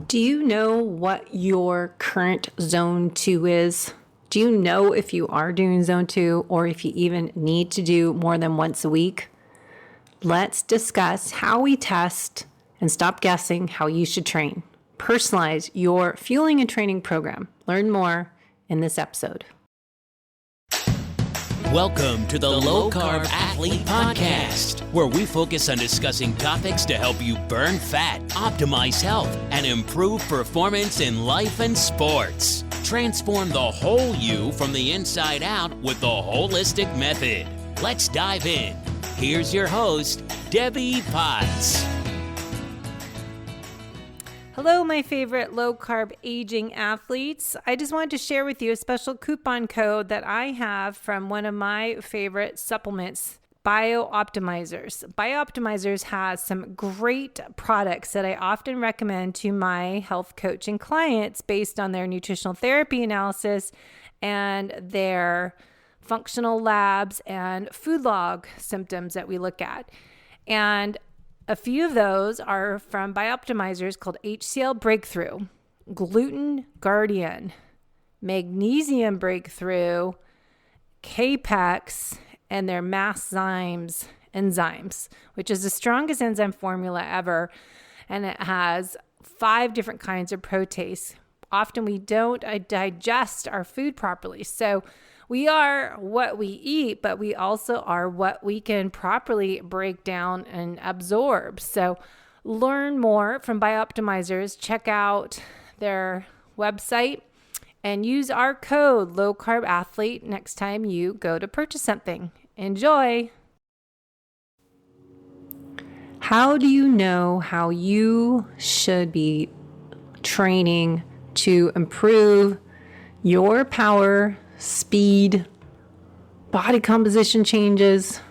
Do you know what your current zone 2 is? Do you know if you are doing zone 2 or if you even need to do more than once a week? Let's discuss how we test and stop guessing how you should train. Personalize your fueling and training program. Learn more in this episode. Welcome to the Low Carb Athlete Podcast, where we focus on discussing topics to help you burn fat, optimize health, and improve performance in life and sports. Transform the whole you from the inside out with the holistic method. Let's dive in. Here's your host, Debbie Potts. Hello, my favorite low-carb aging athletes. I just wanted to share with you a special coupon code that I have from one of my favorite supplements, BioOptimizers. BioOptimizers has some great products that I often recommend to my health coaching clients based on their nutritional therapy analysis and their functional labs and food log symptoms that we look at. And a few of those are from BioOptimizers called HCl Breakthrough, Gluten Guardian, Magnesium Breakthrough, Capex, and their Masszymes enzymes, which is the strongest enzyme formula ever. And it has 5 different kinds of protease. Often we don't digest our food properly. So we are what we eat, but we also are what we can properly break down and absorb. So learn more from BioOptimizers. Check out their website and use our code Low Carb Athlete next time you go to purchase something. Enjoy. How do you know how you should be training to improve your power, speed, body composition changes,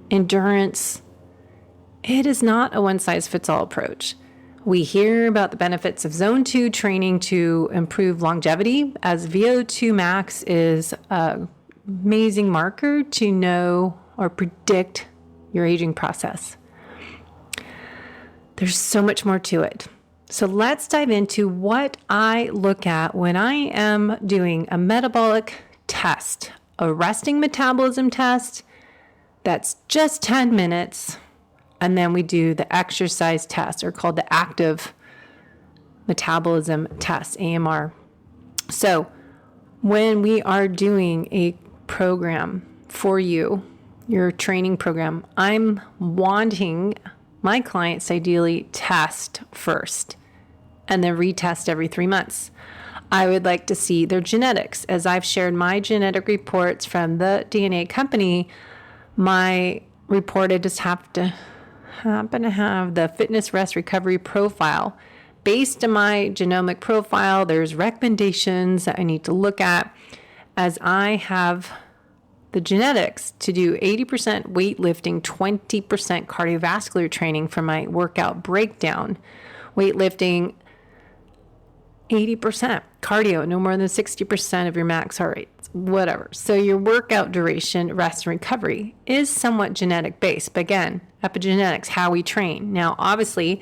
endurance? It is not a one-size-fits-all approach. We hear about the benefits of zone 2 training to improve longevity, as VO2 max is an amazing marker to know or predict your aging process. There's so much more to it. So let's dive into what I look at when I am doing a metabolic test, a resting metabolism test that's just 10 minutes, and then we do the exercise test, or called the active metabolism test, AMR. So when we are doing a program for you, your training program, I'm wanting my clients ideally test first and then retest every 3 months. I would like to see their genetics. As I've shared my genetic reports from the DNA company, my report, I just happen to have the fitness, rest, recovery profile. Based on my genomic profile, there's recommendations that I need to look at, as I have the genetics to do 80% weightlifting, 20% cardiovascular training for my workout breakdown. Weightlifting, 80%. Cardio, no more than 60% of your max heart rate, whatever. So your workout duration, rest, and recovery is somewhat genetic based. But again, epigenetics, how we train. Now, obviously,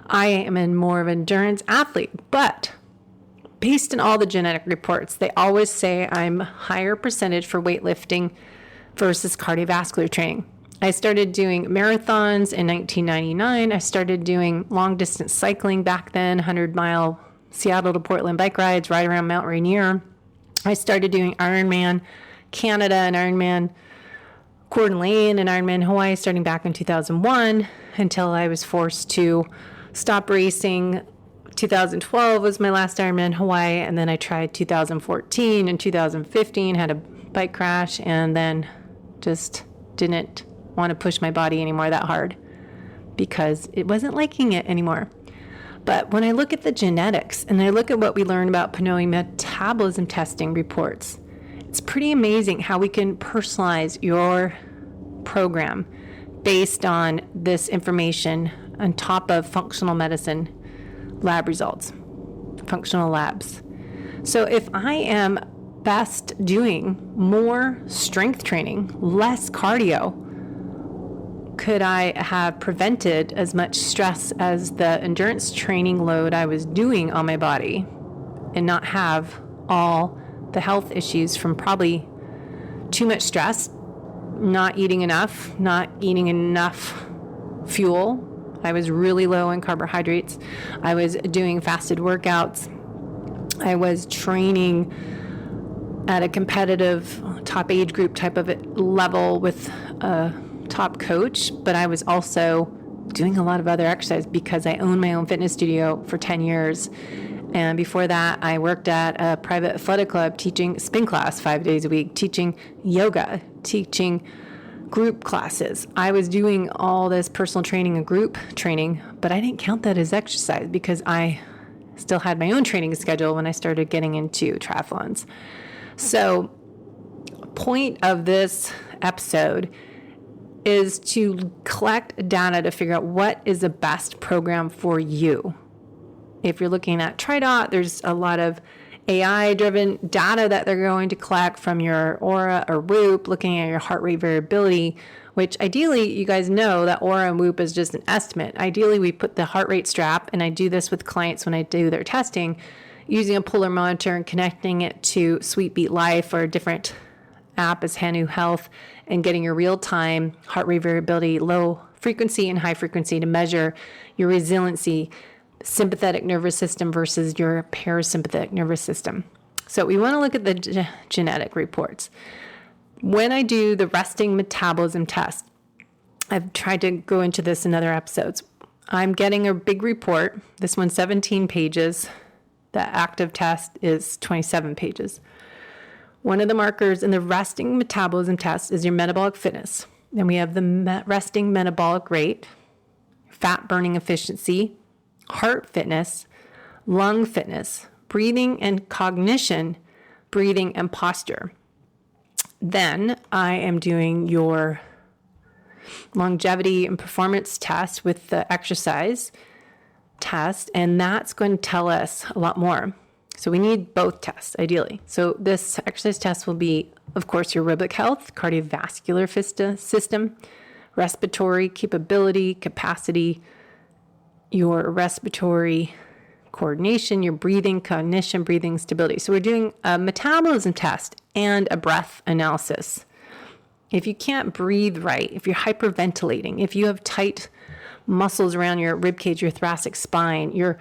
I am in more of an endurance athlete, but based on all the genetic reports, they always say I'm higher percentage for weightlifting versus cardiovascular training. I started doing marathons in 1999. I started doing long distance cycling back then, 100-mile Seattle to Portland bike rides right around Mount Rainier. I started doing Ironman Canada and Ironman Coeur d'Alene and Ironman Hawaii starting back in 2001 until I was forced to stop racing. 2012 was my last Ironman Hawaii, and then I tried 2014 and 2015, had a bike crash, and then just didn't want to push my body anymore that hard because it wasn't liking it anymore. But when I look at the genetics and I look at what we learn about PNOE metabolism testing reports, it's pretty amazing how we can personalize your program based on this information on top of functional medicine lab results, functional labs. So if I am best doing more strength training, less cardio, could I have prevented as much stress as the endurance training load I was doing on my body and not have all the health issues from probably too much stress, not eating enough fuel. I was really low in carbohydrates. I was doing fasted workouts. I was training at a competitive top age group type of level with a top coach, but I was also doing a lot of other exercise because I owned my own fitness studio for 10 years. And before that, I worked at a private athletic club teaching spin class 5 days a week, teaching yoga, teaching group classes. I was doing all this personal training and group training, but I didn't count that as exercise because I still had my own training schedule when I started getting into triathlons. So, point of this episode is to collect data to figure out what is the best program for you. If you're looking at TriDot, there's a lot of AI-driven data that they're going to collect from your Aura or Whoop, looking at your heart rate variability, which ideally, you guys know that Aura and Whoop is just an estimate. Ideally, we put the heart rate strap, and I do this with clients when I do their testing, using a polar monitor and connecting it to Sweetbeat Life or a different app as Hanu Health, and getting your real-time heart rate variability, low frequency and high frequency, to measure your resiliency, sympathetic nervous system versus your parasympathetic nervous system. So we want to look at the genetic reports. When I do the resting metabolism test, I've tried to go into this in other episodes. I'm getting a big report. This one's 17 pages. The active test is 27 pages. One of the markers in the resting metabolism test is your metabolic fitness. Then we have the resting metabolic rate, fat burning efficiency, heart fitness, lung fitness, breathing and cognition, breathing and posture. Then I am doing your longevity and performance test with the exercise test, and that's going to tell us a lot more. So we need both tests, ideally. So this exercise test will be, of course, your aerobic health, cardiovascular system, respiratory capability, capacity, your respiratory coordination, your breathing, cognition, breathing stability. So we're doing a metabolism test and a breath analysis. If you can't breathe right, if you're hyperventilating, if you have tight muscles around your rib cage, your thoracic spine, your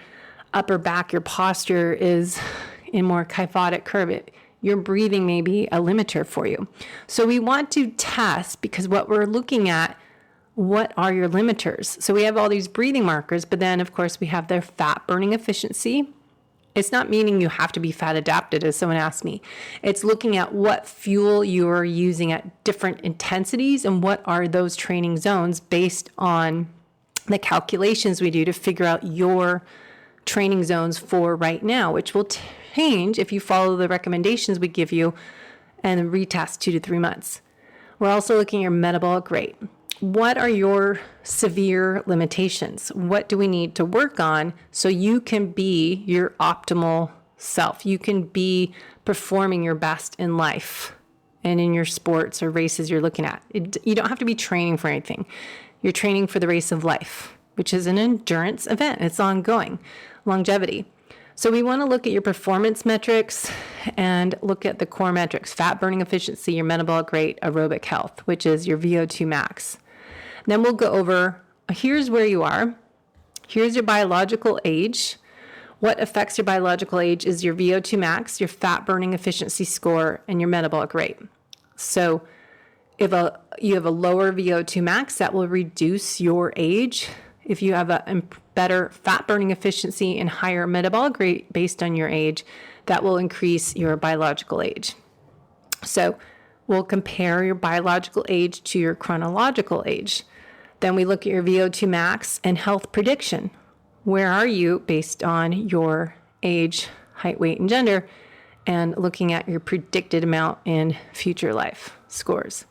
upper back, your posture is in more kyphotic curve, your breathing may be a limiter for you. So we want to test, because what we're looking at, what are your limiters? So we have all these breathing markers, but then of course we have their fat burning efficiency. It's not meaning you have to be fat adapted, as someone asked me. It's looking at what fuel you are using at different intensities and what are those training zones based on the calculations we do to figure out your training zones for right now, which will change if you follow the recommendations we give you and retest 2 to 3 months. We're also looking at your metabolic rate. What are your severe limitations? What do we need to work on so you can be your optimal self? You can be performing your best in life and in your sports or races you're looking at. You don't have to be training for anything. You're training for the race of life, which is an endurance event. It's ongoing, longevity. So we want to look at your performance metrics and look at the core metrics: fat burning efficiency, your metabolic rate, aerobic health, which is your VO2 max. Then we'll go over, here's where you are. Here's your biological age. What affects your biological age is your VO2 max, your fat burning efficiency score, and your metabolic rate. So if you have a lower VO2 max, that will reduce your age. If you have a better fat burning efficiency and higher metabolic rate based on your age, that will increase your biological age. So we'll compare your biological age to your chronological age. Then we look at your VO2 max and health prediction. Where are you based on your age, height, weight, and gender, and looking at your predicted amount in future life scores.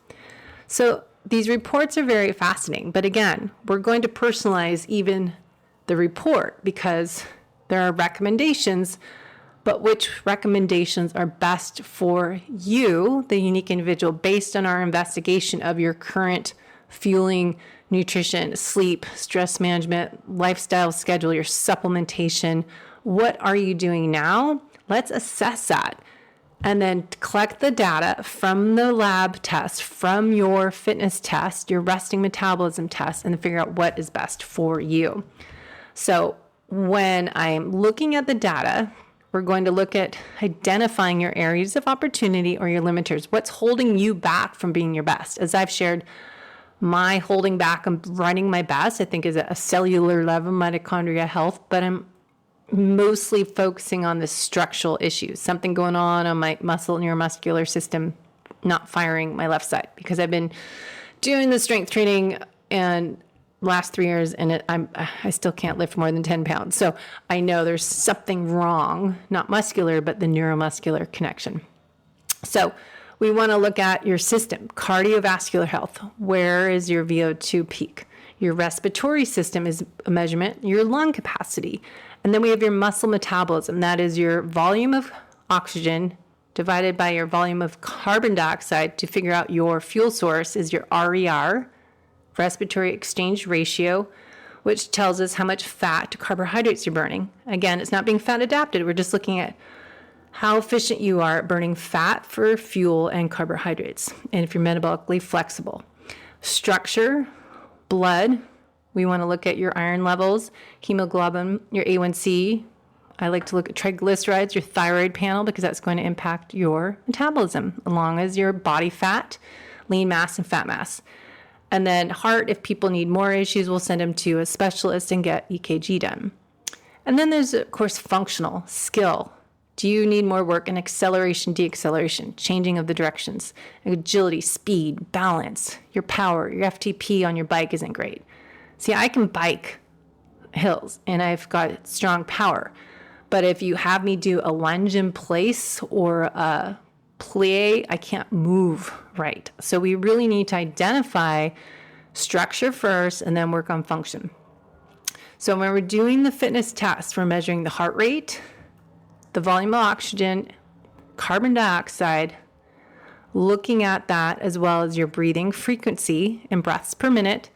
So these reports are very fascinating, but again, we're going to personalize even the report because there are recommendations, but which recommendations are best for you, the unique individual, based on our investigation of your current fueling, nutrition, sleep, stress management, lifestyle schedule, your supplementation. What are you doing now? Let's assess that. And then collect the data from the lab test, from your fitness test, your resting metabolism test, and figure out what is best for you. So when I'm looking at the data, we're going to look at identifying your areas of opportunity or your limiters. What's holding you back from being your best? As I've shared, my holding back, I'm running my best, I think is a cellular level mitochondria health, but I'm mostly focusing on the structural issues, something going on my muscle neuromuscular system, not firing my left side, because I've been doing the strength training and last 3 years and I still can't lift more than 10 pounds. So I know there's something wrong, not muscular, but the neuromuscular connection. So we want to look at your system, cardiovascular health. Where is your VO2 peak? Your respiratory system is a measurement, your lung capacity. And then we have your muscle metabolism. That is your volume of oxygen divided by your volume of carbon dioxide to figure out your fuel source is your RER, respiratory exchange ratio, which tells us how much fat to carbohydrates you're burning. Again, it's not being fat adapted. We're just looking at how efficient you are at burning fat for fuel and carbohydrates, and if you're metabolically flexible. Structure, blood. We want to look at your iron levels, hemoglobin, your A1C. I like to look at triglycerides, your thyroid panel, because that's going to impact your metabolism, along as your body fat, lean mass, and fat mass. And then heart, if people need more issues, we'll send them to a specialist and get EKG done. And then there's, of course, functional skill. Do you need more work in acceleration, deceleration, changing of the directions, agility, speed, balance, your power, your FTP on your bike isn't great. See, I can bike hills and I've got strong power, but if you have me do a lunge in place or a plie, I can't move right. So we really need to identify structure first and then work on function. So when we're doing the fitness test, we're measuring the heart rate, the volume of oxygen, carbon dioxide, looking at that as well as your breathing frequency in breaths per minute,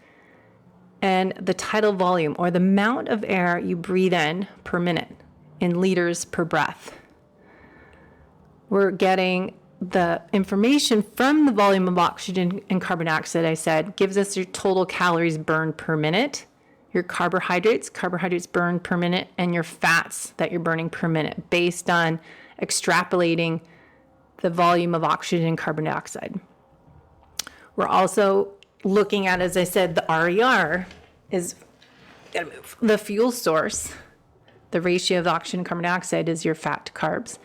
and the tidal volume, or the amount of air you breathe in per minute in liters per breath. We're getting the information from the volume of oxygen and carbon dioxide, I said, gives us your total calories burned per minute, your carbohydrates burned per minute, and your fats that you're burning per minute based on extrapolating the volume of oxygen and carbon dioxide. We're also looking at, as I said, the RER is the fuel source. The ratio of oxygen and carbon dioxide is your fat to carbs.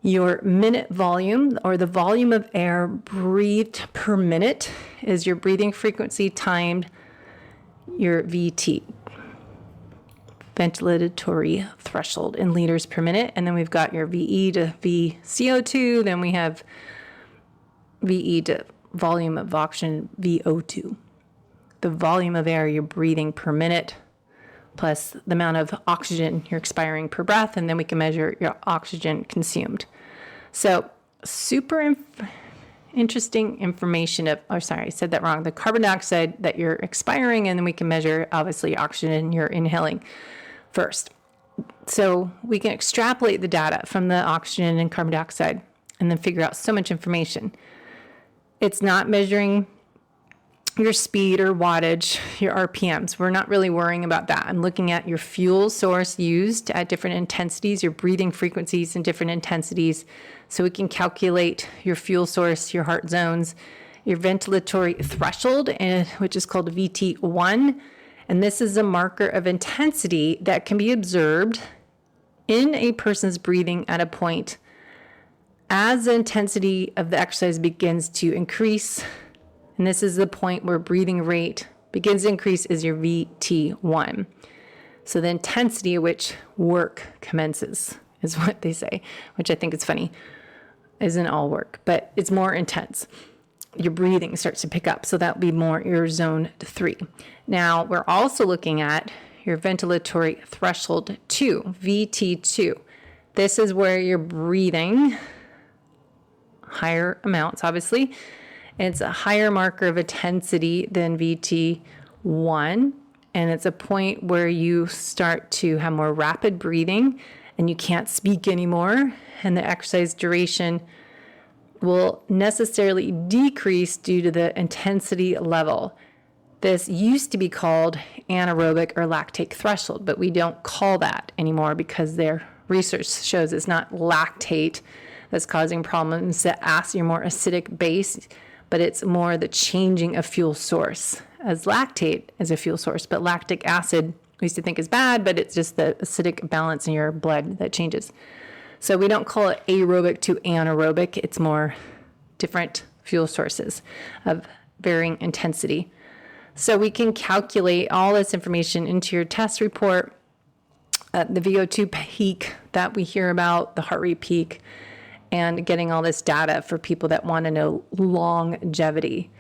Your minute volume, or the volume of air breathed per minute, is your breathing frequency timed your VT, ventilatory threshold, in liters per minute. And then we've got your VE to VCO2. Then we have VE to volume of oxygen, VO2. The volume of air you're breathing per minute, plus the amount of oxygen you're expiring per breath, and then we can measure your oxygen consumed. So super interesting information I said that wrong. The carbon dioxide that you're expiring, and then we can measure, obviously, oxygen you're inhaling first. So we can extrapolate the data from the oxygen and carbon dioxide and then figure out so much information. It's not measuring your speed or wattage, your RPMs. We're not really worrying about that. I'm looking at your fuel source used at different intensities, your breathing frequencies and different intensities, so we can calculate your fuel source, your heart zones, your ventilatory threshold, which is called VT1. And this is a marker of intensity that can be observed in a person's breathing at a point as the intensity of the exercise begins to increase. And this is the point where breathing rate begins to increase, is your VT1. So the intensity at which work commences is what they say, which I think is funny. Isn't all work, but it's more intense. Your breathing starts to pick up. So that would be more your zone 3. Now we're also looking at your ventilatory threshold 2, VT2. This is where you're breathing higher amounts, obviously, It's a higher marker of intensity than VT1. And it's a point where you start to have more rapid breathing and you can't speak anymore. And the exercise duration will necessarily decrease due to the intensity level. This used to be called anaerobic or lactate threshold, but we don't call that anymore because their research shows it's not lactate that's causing problems. The acid, you're more acidic base, but it's more the changing of fuel source, as lactate as a fuel source. But lactic acid we used to think is bad, but it's just the acidic balance in your blood that changes. So we don't call it aerobic to anaerobic. It's more different fuel sources of varying intensity. So we can calculate all this information into your test report, the VO2 peak that we hear about, the heart rate peak, and getting all this data for people that want to know longevity.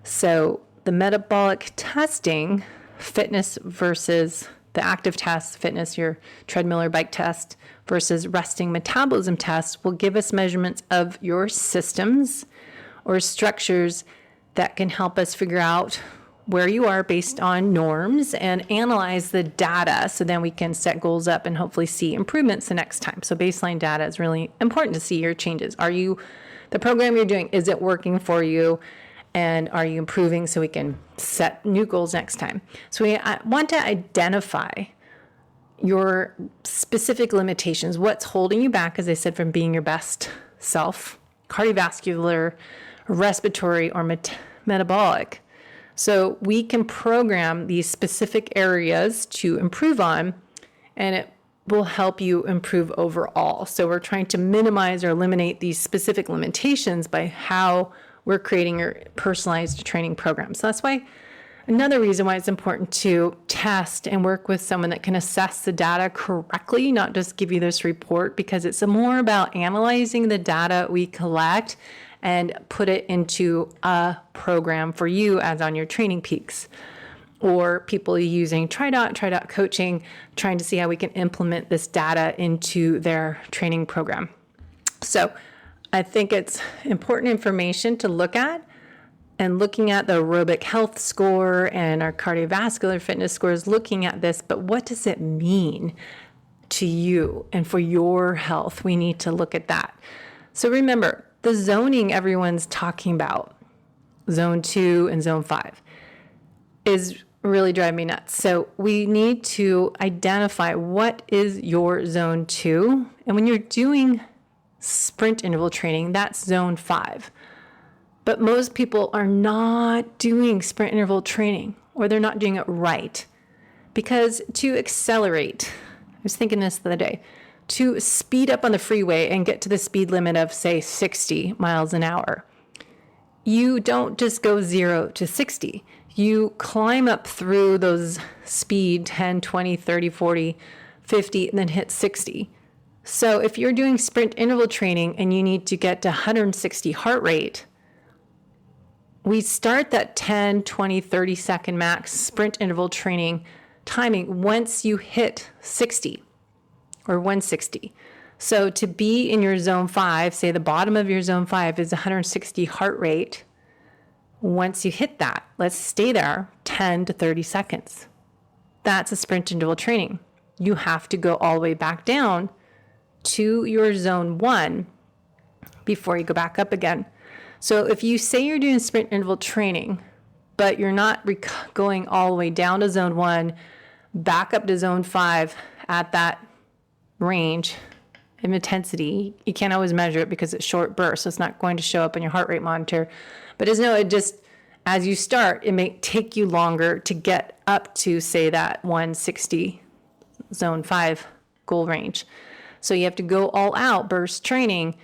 So the metabolic testing, fitness versus the active test, fitness, your treadmill or bike test, versus resting metabolism test, will give us measurements of your systems or structures that can help us figure out where you are based on norms and analyze the data so then we can set goals up and hopefully see improvements the next time. So baseline data is really important to see your changes. The program you're doing, is it working for you? And are you improving so we can set new goals next time? So we want to identify your specific limitations, what's holding you back, as I said, from being your best self, cardiovascular, respiratory, or metabolic. So we can program these specific areas to improve on, and it will help you improve overall. So we're trying to minimize or eliminate these specific limitations by how we're creating your personalized training program. So that's why another reason why it's important to test and work with someone that can assess the data correctly, not just give you this report, because it's more about analyzing the data we collect and put it into a program for you as on your training peaks, or people using TriDot coaching, trying to see how we can implement this data into their training program. So I think it's important information to look at, and looking at the aerobic health score and our cardiovascular fitness scores, looking at this, but what does it mean to you and for your health? We need to look at that. So remember, the zoning everyone's talking about, zone 2 and zone 5, is really driving me nuts. So we need to identify what is your zone 2. And when you're doing sprint interval training, that's zone 5. But most people are not doing sprint interval training, or they're not doing it right. Because to accelerate, I was thinking this the other day, to speed up on the freeway and get to the speed limit of, say, 60 miles an hour, you don't just go 0 to 60. You climb up through those speed 10, 20, 30, 40, 50, and then hit 60. So if you're doing sprint interval training and you need to get to 160 heart rate, we start that 10, 20, 30 second max sprint interval training timing once you hit 60 or 160. So to be in your zone 5, say the bottom of your zone 5 is 160 heart rate. Once you hit that, let's stay there 10 to 30 seconds. That's a sprint interval training. You have to go all the way back down to your zone 1 before you go back up again. So if you say you're doing sprint interval training, but you're not going all the way down to zone 1, back up to zone 5 at that range of intensity, you can't always measure it because it's short bursts, so it's not going to show up on your heart rate monitor. But as you start, it may take you longer to get up to, say, that 160 zone 5 goal range. So you have to go all out burst training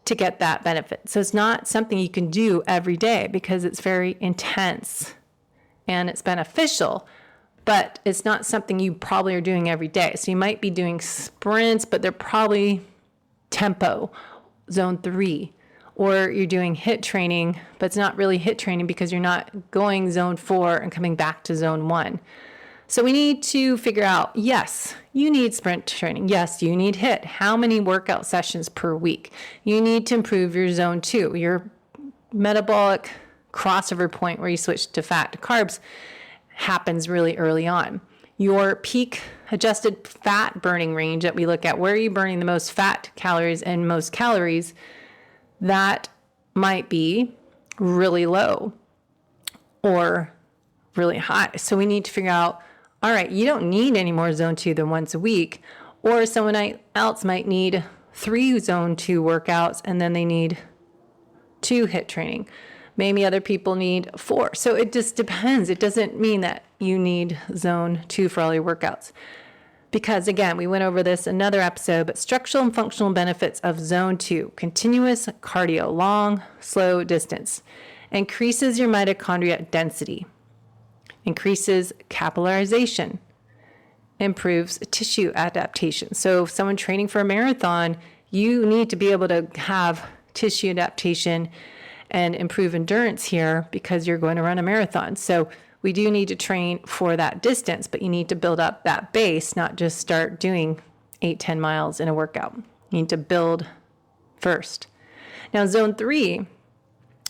to get that benefit. So it's not something you can do every day because it's very intense and it's beneficial, but it's not something you probably are doing every day. So you might be doing sprints, but they're probably tempo, zone 3, or you're doing HIIT training, but it's not really HIIT training because you're not going zone 4 and coming back to zone 1. So we need to figure out, yes, you need sprint training. Yes, you need HIIT. How many workout sessions per week? You need to improve your zone 2, your metabolic crossover point where you switch to fat to carbs happens really early on. Your peak adjusted fat burning range that we look at, where are you burning the most fat calories and most calories, that might be really low or really high. So we need to figure out, all right, you don't need any more zone 2 than once a week, or someone else might need 3 zone 2 workouts and then they need 2 HIIT training. Maybe other people need 4. So it just depends. It doesn't mean that you need zone 2 for all your workouts. Because again, we went over this another episode, but structural and functional benefits of zone 2, continuous cardio, long, slow distance, increases your mitochondria density, increases capillarization, improves tissue adaptation. So if someone training for a marathon, you need to be able to have tissue adaptation and improve endurance here because you're going to run a marathon. So we do need to train for that distance, but you need to build up that base, not just start doing 8-10 miles in a workout. You need to build first. Now, zone 3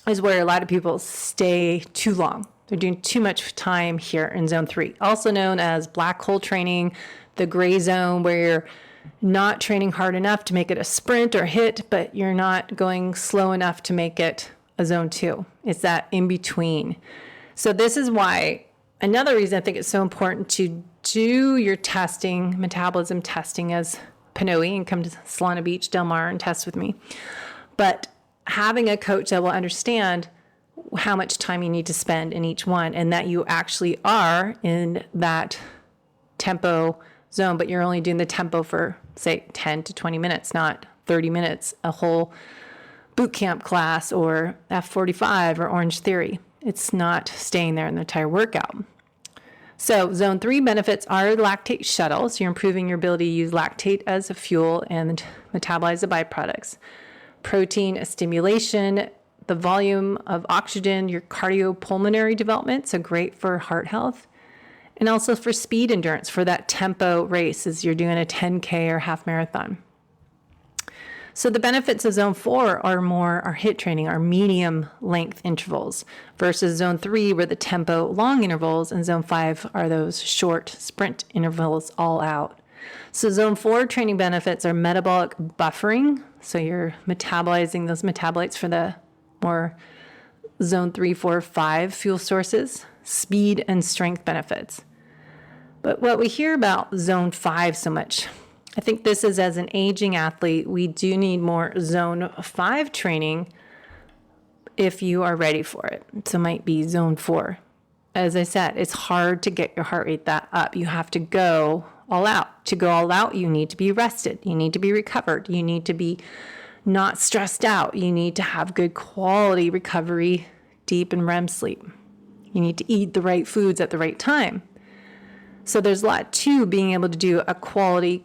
is where a lot of people stay too long. They're doing too much time here in zone 3, also known as black hole training, the gray zone, where you're not training hard enough to make it a sprint or HIIT, but you're not going slow enough to make it a zone 2. It's that in between. So this is why, another reason I think it's so important to do your testing, metabolism testing as PNOE, and come to Solana Beach, Del Mar, and test with me. But having a coach that will understand how much time you need to spend in each one, and that you actually are in that tempo zone, but you're only doing the tempo for, say, 10 to 20 minutes, not 30 minutes, a whole boot camp class or F45 or Orange Theory. It's not staying there in the entire workout. So zone 3 benefits are lactate shuttle. So you're improving your ability to use lactate as a fuel and metabolize the byproducts. Protein stimulation, the volume of oxygen, your cardiopulmonary development, so great for heart health. And also for speed endurance, for that tempo race as you're doing a 10K or half marathon. So the benefits of zone 4 are HIIT training, are medium length intervals, versus zone 3 where the tempo long intervals, and zone 5 are those short sprint intervals all out. So zone 4 training benefits are metabolic buffering. So you're metabolizing those metabolites for the more zone 3, 4, 5 fuel sources, speed and strength benefits. But what we hear about zone 5 so much, I think this is, as an aging athlete, we do need more zone 5 training if you are ready for it. So it might be zone 4. As I said, it's hard to get your heart rate that up. You have to go all out. To go all out, you need to be rested. You need to be recovered. You need to be not stressed out. You need to have good quality recovery, deep and REM sleep. You need to eat the right foods at the right time. So there's a lot to being able to do a quality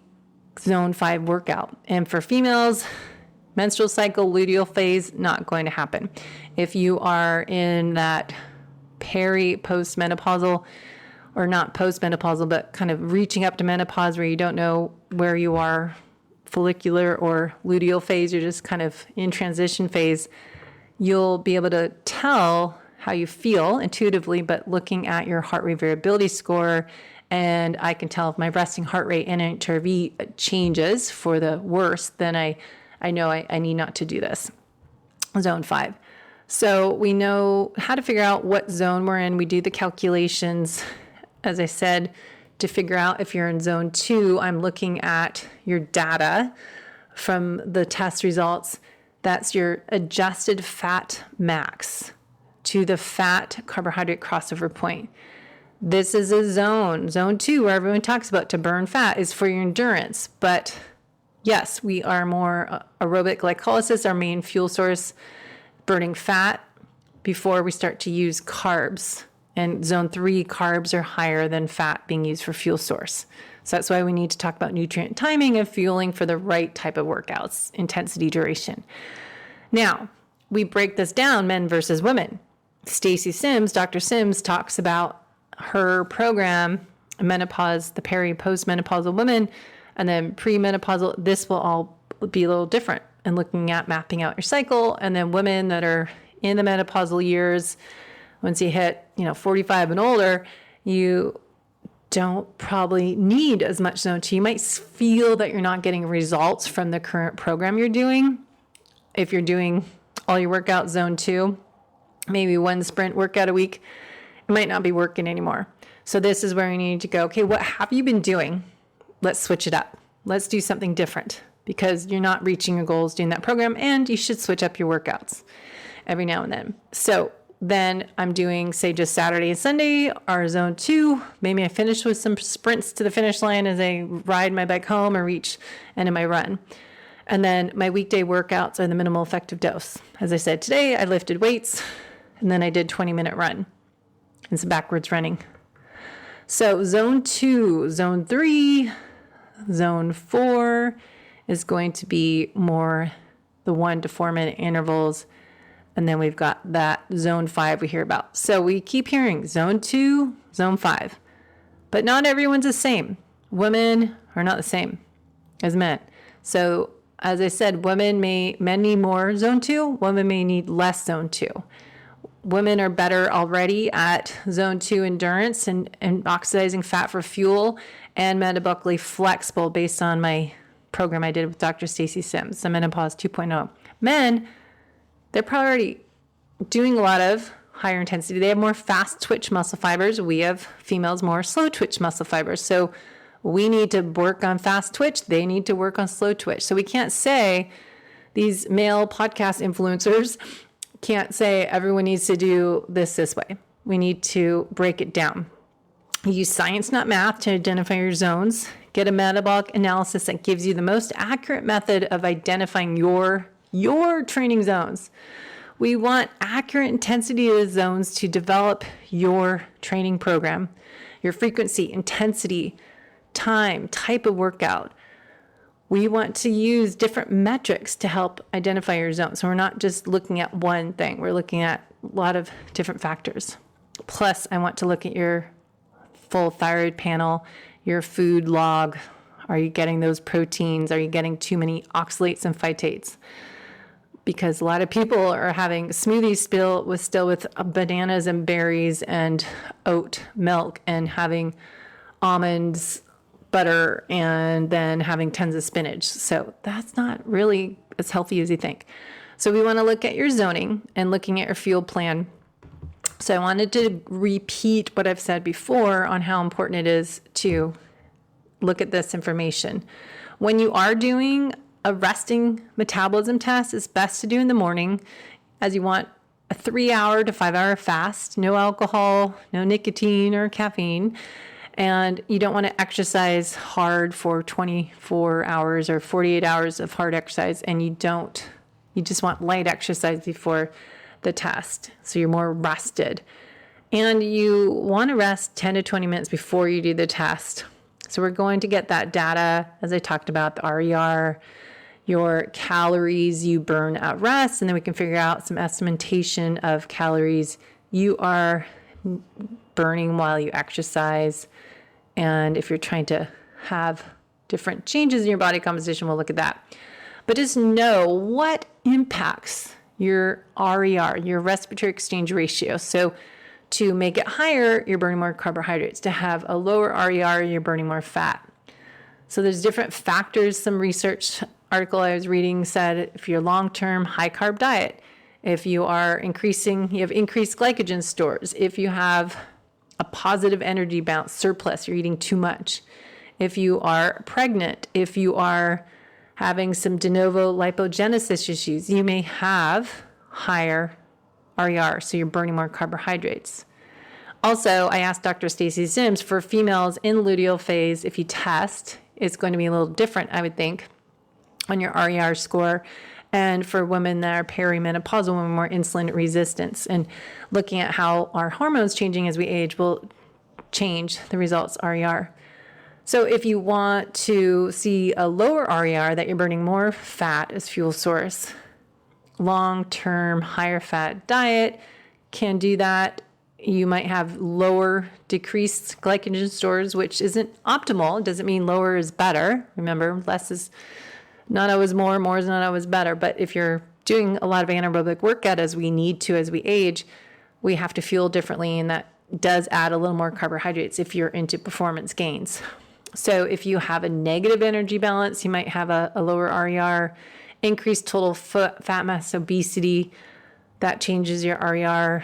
zone 5 workout. And for females, menstrual cycle, luteal phase, not going to happen. If you are in that postmenopausal, or not postmenopausal, but kind of reaching up to menopause where you don't know where you are, follicular or luteal phase, you're just kind of in transition phase, you'll be able to tell how you feel intuitively, but looking at your heart rate variability score. And I can tell if my resting heart rate and HRV changes for the worse, then I know I need not to do this. Zone 5. So we know how to figure out what zone we're in. We do the calculations, as I said, to figure out if you're in zone 2. I'm looking at your data from the test results. That's your adjusted fat max to the fat carbohydrate crossover point. This is a zone 2, where everyone talks about to burn fat is for your endurance. But yes, we are more aerobic glycolysis, our main fuel source, burning fat before we start to use carbs. And zone 3 carbs are higher than fat being used for fuel source. So that's why we need to talk about nutrient timing and fueling for the right type of workouts, intensity, duration. Now, we break this down, men versus women. Stacy Sims, Dr. Sims, talks about her program, menopause, the postmenopausal women, and then premenopausal. This will all be a little different, and looking at mapping out your cycle, and then women that are in the menopausal years, once you hit, 45 and older, you don't probably need as much zone 2. You might feel that you're not getting results from the current program you're doing. If you're doing all your workout zone 2, maybe one sprint workout a week, it might not be working anymore. So this is where you need to go, okay, what have you been doing? Let's switch it up. Let's do something different, because you're not reaching your goals doing that program, and you should switch up your workouts every now and then. So then I'm doing, say, just Saturday and Sunday, our zone 2. Maybe I finish with some sprints to the finish line as I ride my bike home or reach end of my run. And then my weekday workouts are the minimal effective dose. As I said, today I lifted weights, and then I did 20-minute run and some backwards running. So zone 2, zone 3, zone 4 is going to be more the 1 to 4 minute intervals. And then we've got that zone 5 we hear about. So we keep hearing zone 2, zone 5, but not everyone's the same. Women are not the same as men. So as I said, men need more zone 2, women may need less zone 2. Women are better already at zone 2 endurance and oxidizing fat for fuel, and metabolically flexible based on my program I did with Dr. Stacy Sims, the Menopause 2.0. Men, they're probably already doing a lot of higher intensity. They have more fast twitch muscle fibers. We have females more slow twitch muscle fibers. So we need to work on fast twitch. They need to work on slow twitch. So we can't say, these male podcast influencers can't say everyone needs to do this way. We need to break it down. Use science, not math, to identify your zones. Get a metabolic analysis that gives you the most accurate method of identifying your training zones. We want accurate intensity of the zones to develop your training program, your frequency, intensity, time, type of workout. We want to use different metrics to help identify your zones. So we're not just looking at one thing. We're looking at a lot of different factors. Plus, I want to look at your full thyroid panel, your food log. Are you getting those proteins? Are you getting too many oxalates and phytates? Because a lot of people are having smoothies still with bananas and berries and oat milk, and having almonds, butter, and then having tons of spinach. So that's not really as healthy as you think. So we want to look at your zoning and looking at your fuel plan. So I wanted to repeat what I've said before on how important it is to look at this information. When you are doing a resting metabolism test, it's best to do in the morning, as you want a 3-hour to 5-hour fast, no alcohol, no nicotine or caffeine. And you don't want to exercise hard for 24 hours or 48 hours of hard exercise. And you just want light exercise before the test, so you're more rested. And you want to rest 10 to 20 minutes before you do the test. So we're going to get that data, as I talked about, the RER, your calories you burn at rest, and then we can figure out some estimation of calories you are burning while you exercise. And if you're trying to have different changes in your body composition, we'll look at that. But just know what impacts your RER, your respiratory exchange ratio. So to make it higher, you're burning more carbohydrates. To have a lower RER, you're burning more fat. So there's different factors. Some research article I was reading said if you're long-term high-carb diet, if you are you have increased glycogen stores, if you have a positive energy balance surplus, you're eating too much, if you are pregnant, if you are having some de novo lipogenesis issues, you may have higher RER, so you're burning more carbohydrates. Also, I asked Dr. Stacy Sims, for females in luteal phase, if you test, it's going to be a little different, I would think, on your RER score. And for women that are perimenopausal, women more insulin resistance, and looking at how our hormones changing as we age will change the results RER. So if you want to see a lower RER, that you're burning more fat as fuel source, long-term higher fat diet can do that. You might have decreased glycogen stores, which isn't optimal. It doesn't mean lower is better. Remember, less is not always more is not always better. But if you're doing a lot of anaerobic workout as we need to as we age, we have to fuel differently, and that does add a little more carbohydrates if you're into performance gains. So if you have a negative energy balance, you might have a lower RER, increased total fat mass, obesity, that changes your RER.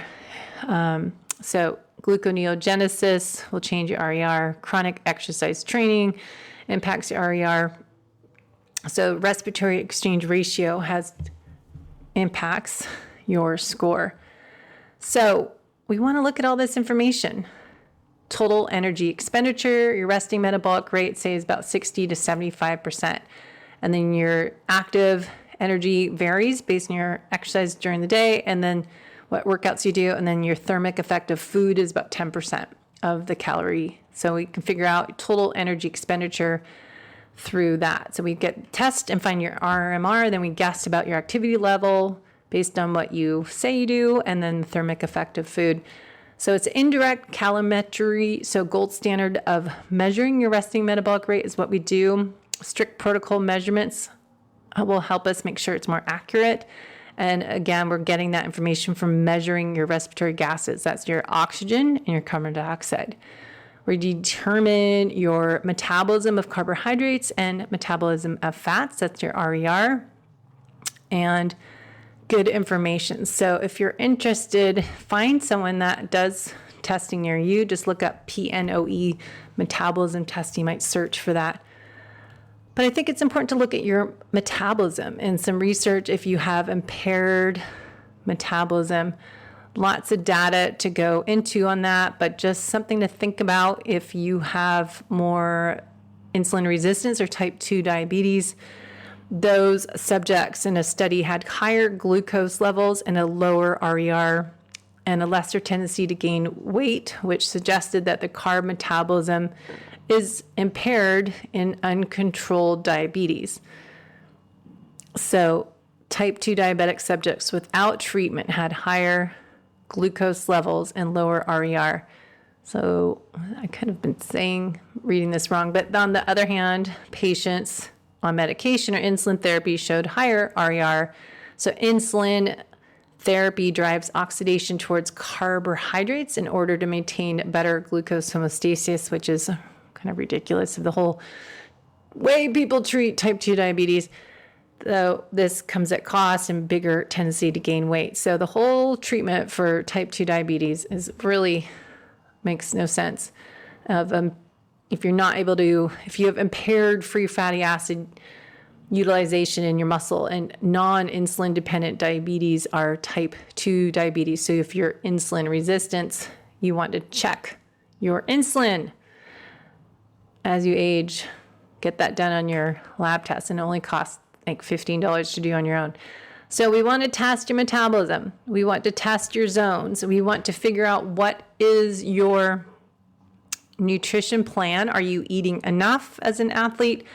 So gluconeogenesis will change your RER. Chronic exercise training impacts your RER. So respiratory exchange ratio impacts your score. So we want to look at all this information. Total energy expenditure, your resting metabolic rate, say, is about 60 to 75%. And then your active energy varies based on your exercise during the day, and then what workouts you do. And then your thermic effect of food is about 10% of the calorie. So we can figure out total energy expenditure through that. So we test and find your RMR, then we guess about your activity level based on what you say you do, and then the thermic effect of food. So it's indirect calorimetry. So gold standard of measuring your resting metabolic rate is what we do. Strict protocol measurements will help us make sure it's more accurate. And again, we're getting that information from measuring your respiratory gases. That's your oxygen and your carbon dioxide. We determine your metabolism of carbohydrates and metabolism of fats. That's your RER. And good information. So if you're interested, find someone that does testing near you. Just look up PNOE metabolism testing. You might search for that. But I think it's important to look at your metabolism and some research if you have impaired metabolism. Lots of data to go into on that, but just something to think about if you have more insulin resistance or type 2 diabetes. Those subjects in a study had higher glucose levels and a lower RER and a lesser tendency to gain weight, which suggested that the carb metabolism is impaired in uncontrolled diabetes. So type 2 diabetic subjects without treatment had higher glucose levels and lower RER. So I could have been reading this wrong, but on the other hand, patients on medication or insulin therapy showed higher RER. So insulin therapy drives oxidation towards carbohydrates in order to maintain better glucose homeostasis, which is kind of ridiculous of the whole way people treat type 2 diabetes. Though this comes at cost and bigger tendency to gain weight. So the whole treatment for type 2 diabetes really makes no sense. If you're not able to, if you have impaired free fatty acid utilization in your muscle, and non-insulin dependent diabetes are type 2 diabetes. So if you're insulin resistant, you want to check your insulin as you age. Get that done on your lab test, and it only costs like $15 to do on your own. So we want to test your metabolism. We want to test your zones. We want to figure out what is your nutrition plan. Are you eating enough as an athlete?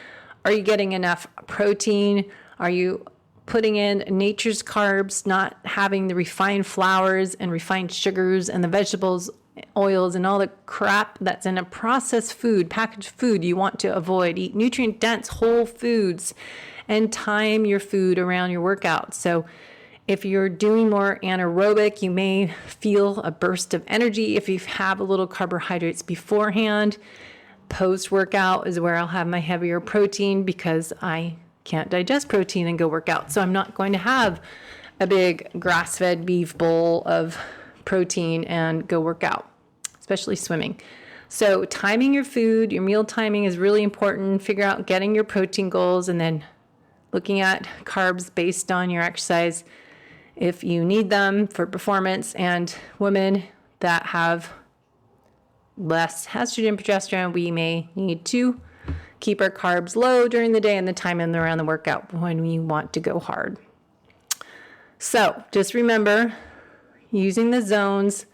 Are you getting enough protein? Are you putting in nature's carbs, not having the refined flours and refined sugars and the vegetables, oils, and all the crap that's in a processed food, packaged food you want to avoid? Eat nutrient-dense whole foods and time your food around your workout. So if you're doing more anaerobic, you may feel a burst of energy if you have a little carbohydrates beforehand. Post-workout is where I'll have my heavier protein because I can't digest protein and go work out. So I'm not going to have a big grass-fed beef bowl of protein and go work out, especially swimming. So timing your food, your meal timing is really important. Figure out getting your protein goals and then looking at carbs based on your exercise if you need them for performance. And women that have less estrogen, progesterone, we may need to keep our carbs low during the day and the time in around the workout when we want to go hard. So just remember, using the zones,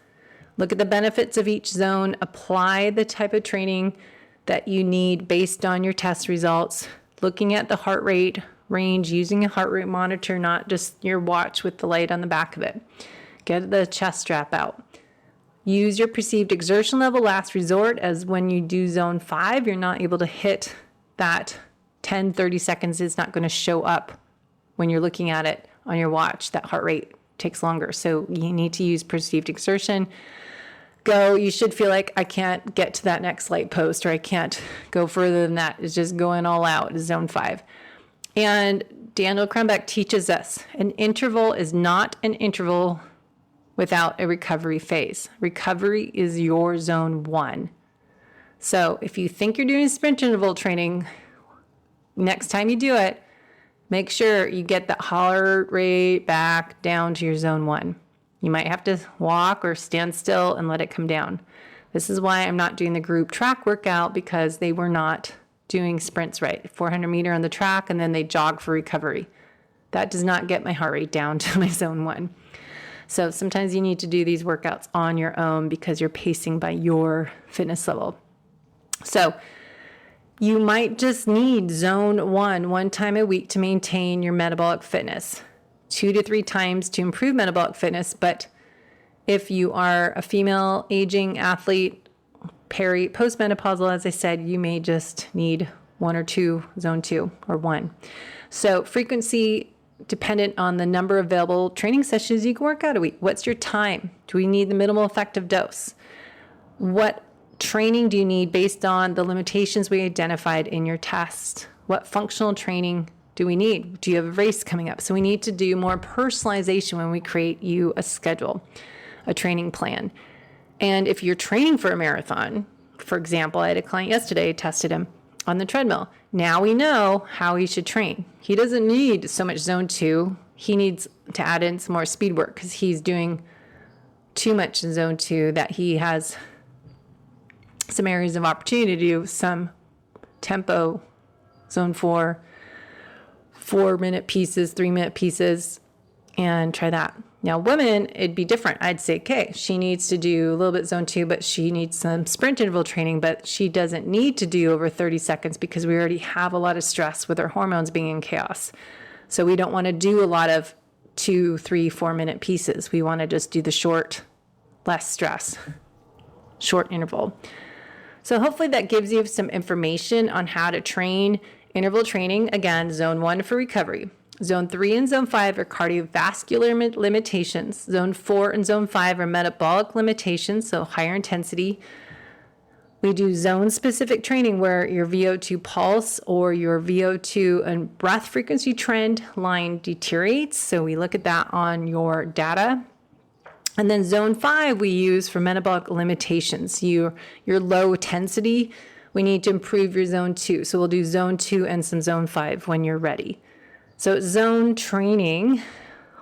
look at the benefits of each zone, apply the type of training that you need based on your test results, looking at the heart rate range, using a heart rate monitor, not just your watch with the light on the back of it. Get the chest strap out. Use your perceived exertion level last resort, as when you do zone 5, you're not able to hit that 10, 30 seconds. It's not going to show up when you're looking at it on your watch, that heart rate takes longer. So you need to use perceived exertion. You should feel like I can't get to that next light post, or I can't go further than that. It's just going all out is zone 5. And Daniel Krumbeck teaches us an interval is not an interval without a recovery phase. Recovery is your zone 1. So if you think you're doing sprint interval training, next time you do it, make sure you get that heart rate back down to your zone 1. You might have to walk or stand still and let it come down. This is why I'm not doing the group track workout, because they were not doing sprints right. 400 meter on the track, and then they jog for recovery. That does not get my heart rate down to my zone 1. So sometimes you need to do these workouts on your own because you're pacing by your fitness level. So you might just need zone 1 time a week to maintain your metabolic fitness, 2 to 3 times to improve metabolic fitness. But if you are a female aging athlete, postmenopausal, as I said, you may just need 1 or 2, zone 2 or 1. So frequency dependent on the number of available training sessions you can work out a week. What's your time? Do we need the minimal effective dose? What training do you need based on the limitations we identified in your test? What functional training do we need? Do you have a race coming up? So we need to do more personalization when we create you a schedule, a training plan. And if you're training for a marathon, for example, I had a client yesterday, tested him on the treadmill. Now we know how he should train. He doesn't need so much zone 2. He needs to add in some more speed work because he's doing too much in zone 2, that he has some areas of opportunity to do some tempo, zone 4, 4-minute pieces, 3-minute pieces, and try that. Now, women, it'd be different. I'd say, okay, she needs to do a little bit zone 2, but she needs some sprint interval training, but she doesn't need to do over 30 seconds because we already have a lot of stress with our hormones being in chaos. So we don't want to do a lot of 2, 3, 4-minute pieces. We want to just do the short, less stress, short interval. So hopefully that gives you some information on how to train interval training. Again, zone 1 for recovery. Zone 3 and zone 5 are cardiovascular limitations. Zone 4 and zone 5 are metabolic limitations, so higher intensity. We do zone-specific training where your VO2 pulse or your VO2 and breath frequency trend line deteriorates. So we look at that on your data. And then zone 5 we use for metabolic limitations. Your low intensity, we need to improve your zone 2. So we'll do zone 2 and some zone 5 when you're ready. So zone training,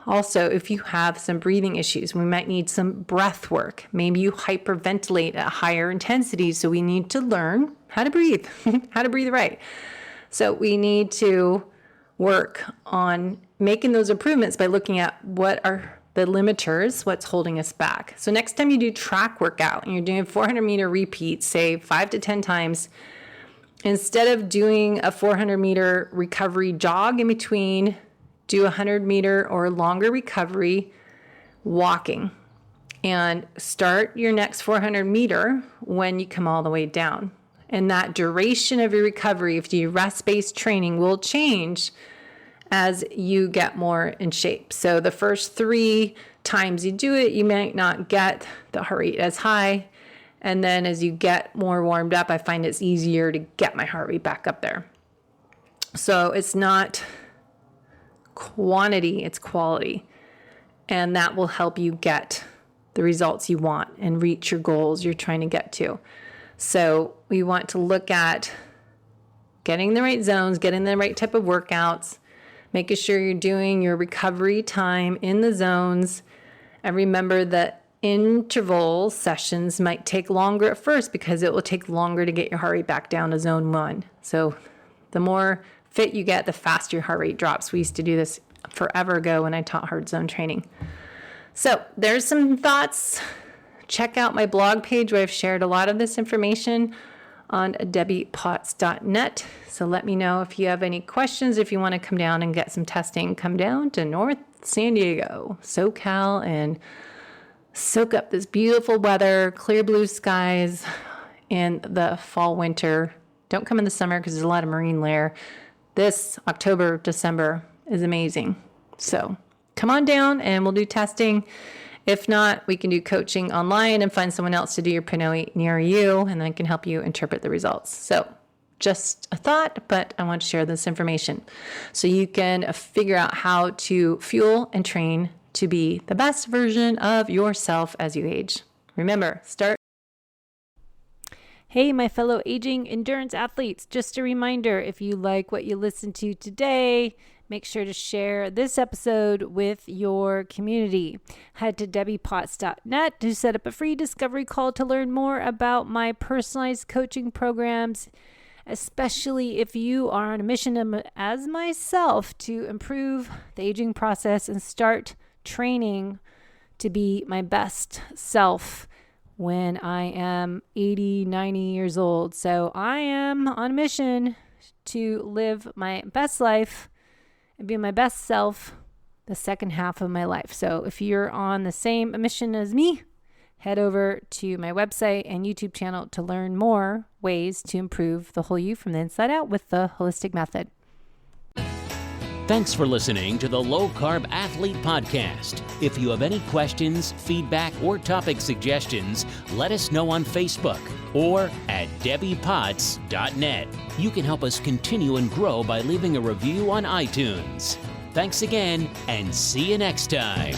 also, if you have some breathing issues, we might need some breath work. Maybe you hyperventilate at higher intensities, so we need to learn how to breathe, how to breathe right. So we need to work on making those improvements by looking at what are the limiters, what's holding us back. So next time you do track workout and you're doing 400 meter repeats, say 5 to 10 times, instead of doing a 400 meter recovery jog in between, do a 100 meter or longer recovery walking, and start your next 400 meter when you come all the way down. And that duration of your recovery, if you do rest-based training, will change as you get more in shape. So the first 3 times you do it, you might not get the heart rate as high. And then as you get more warmed up, I find it's easier to get my heart rate back up there. So it's not quantity, it's quality. And that will help you get the results you want and reach your goals you're trying to get to. So we want to look at getting the right zones, getting the right type of workouts, making sure you're doing your recovery time in the zones. And remember that interval sessions might take longer at first because it will take longer to get your heart rate back down to zone 1. So the more fit you get, the faster your heart rate drops. We used to do this forever ago when I taught hard zone training. So there's some thoughts. Check out my blog page where I've shared a lot of this information on debbiepotts.net. So let me know if you have any questions. If you want to come down and get some testing, come down to North San Diego, SoCal, and soak up this beautiful weather, clear blue skies in the fall, winter. Don't come in the summer because there's a lot of marine layer. This October, December is amazing. So come on down and we'll do testing. If not, we can do coaching online and find someone else to do your PNOE near you, and then can help you interpret the results. So just a thought, but I want to share this information so you can figure out how to fuel and train to be the best version of yourself as you age. Remember, start. Hey, my fellow aging endurance athletes, just a reminder, if you like what you listened to today, make sure to share this episode with your community. Head to debbiepotts.net to set up a free discovery call to learn more about my personalized coaching programs, especially if you are on a mission as myself to improve the aging process and start training to be my best self when I am 80, 90 years old. So I am on a mission to live my best life and be my best self the second half of my life. So if you're on the same mission as me, head over to my website and YouTube channel to learn more ways to improve the whole you from the inside out with the holistic method. Thanks for listening to the Low Carb Athlete Podcast. If you have any questions, feedback, or topic suggestions, let us know on Facebook or at debbiepotts.net. You can help us continue and grow by leaving a review on iTunes. Thanks again, and see you next time.